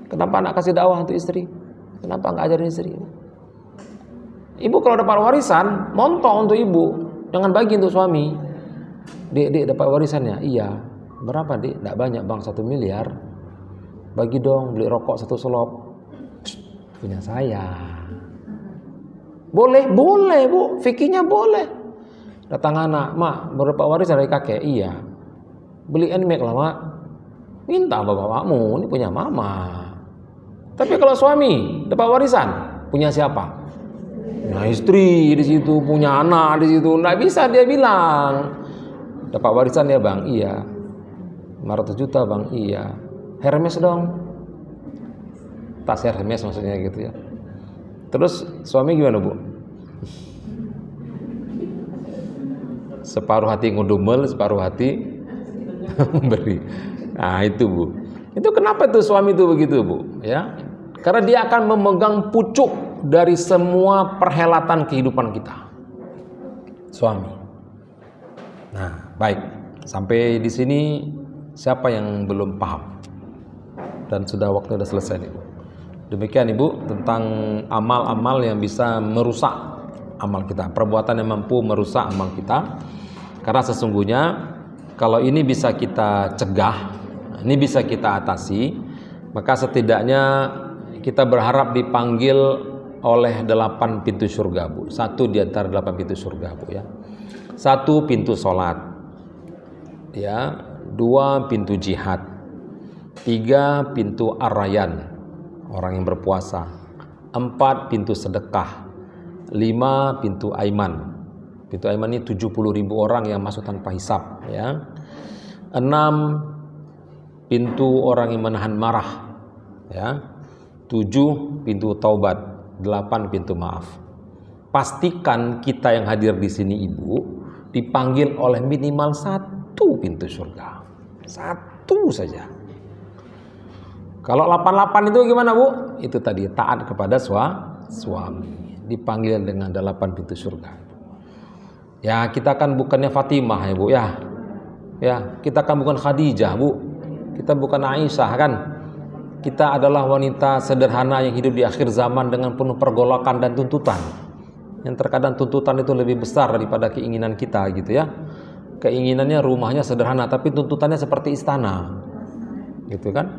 Kenapa anak kasih dakwah untuk istri? Kenapa enggak ajarin istri? Ibu kalau dapat warisan, montok untuk ibu, jangan bagi untuk suami. Dek dapat warisannya? Iya. Berapa dek? Enggak banyak bang, 1 miliar. Bagi dong, beli rokok 1 selop. Punya saya. Boleh bu, fikihnya boleh. Datang anak, mak baru dapat warisan dari kakek. Iya. Beli NMAX lah mak. Minta bapakmu, ini punya mama. Tapi kalau suami dapat warisan, punya siapa? Punya istri di situ, punya anak di situ. Nggak bisa dia bilang. Dapat warisan ya bang? Iya. 500 juta bang? Iya. Hermes dong. Tas Hermes maksudnya gitu ya. Terus suami gimana bu? Separuh hati ngudumel, separuh hati memberi. Nah itu bu. Itu kenapa tuh suami itu begitu bu? Ya, karena dia akan memegang pucuk dari semua perhelatan kehidupan kita. Suami. Nah, baik. Sampai di sini siapa yang belum paham? Dan sudah waktu sudah selesai nih, Bu. Demikian Ibu tentang amal-amal yang bisa merusak amal kita, perbuatan yang mampu merusak amal kita. Karena sesungguhnya kalau ini bisa kita cegah, ini bisa kita atasi, maka setidaknya kita berharap dipanggil oleh 8 pintu surga, Bu. Satu di antara 8 pintu surga, Bu, ya. 1 pintu sholat, ya. 2 pintu jihad, 3 pintu ar-rayyan, orang yang berpuasa, 4 pintu sedekah, 5 pintu aiman. Pintu aiman ini 70.000 orang yang masuk tanpa hisab, ya. 6 pintu orang yang menahan marah, ya. 7 pintu taubat, 8 pintu maaf. Pastikan kita yang hadir di sini Ibu dipanggil oleh minimal 1 pintu surga. 1 saja. Kalau 88 itu gimana, Bu? Itu tadi taat kepada suami. Dipanggil dengan 8 pintu surga. Ya, kita kan bukannya Fatimah ya, Bu, ya. Ya, kita kan bukan Khadijah, Bu. Kita bukan Aisyah kan. Kita adalah wanita sederhana yang hidup di akhir zaman dengan penuh pergolakan dan tuntutan. Yang terkadang tuntutan itu lebih besar daripada keinginan kita gitu ya. Keinginannya rumahnya sederhana tapi tuntutannya seperti istana. Gitu kan?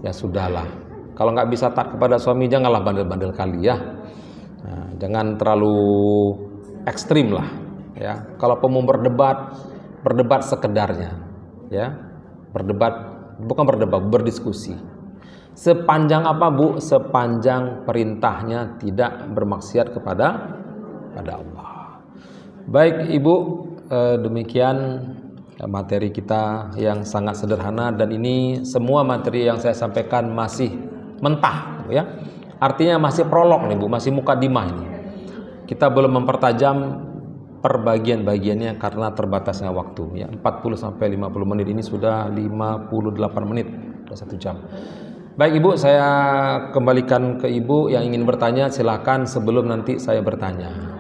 Ya sudahlah. Kalau nggak bisa taat kepada suami janganlah bandel-bandel kali ya. Nah, jangan terlalu ekstrim lah ya. Kalau mau berdebat sekedarnya ya. Berdiskusi. Sepanjang apa, Bu? Sepanjang perintahnya tidak bermaksiat kepada Allah. Baik Ibu, demikian materi kita yang sangat sederhana, dan ini semua materi yang saya sampaikan masih mentah ya. Artinya masih prolog nih, Bu, masih mukadimah ini. Kita belum mempertajam perbagian-bagiannya karena terbatasnya waktu ya. 40 sampai 50 menit ini sudah 58 menit, sudah 1 jam. Baik Ibu, saya kembalikan ke Ibu yang ingin bertanya, silakan sebelum nanti saya bertanya.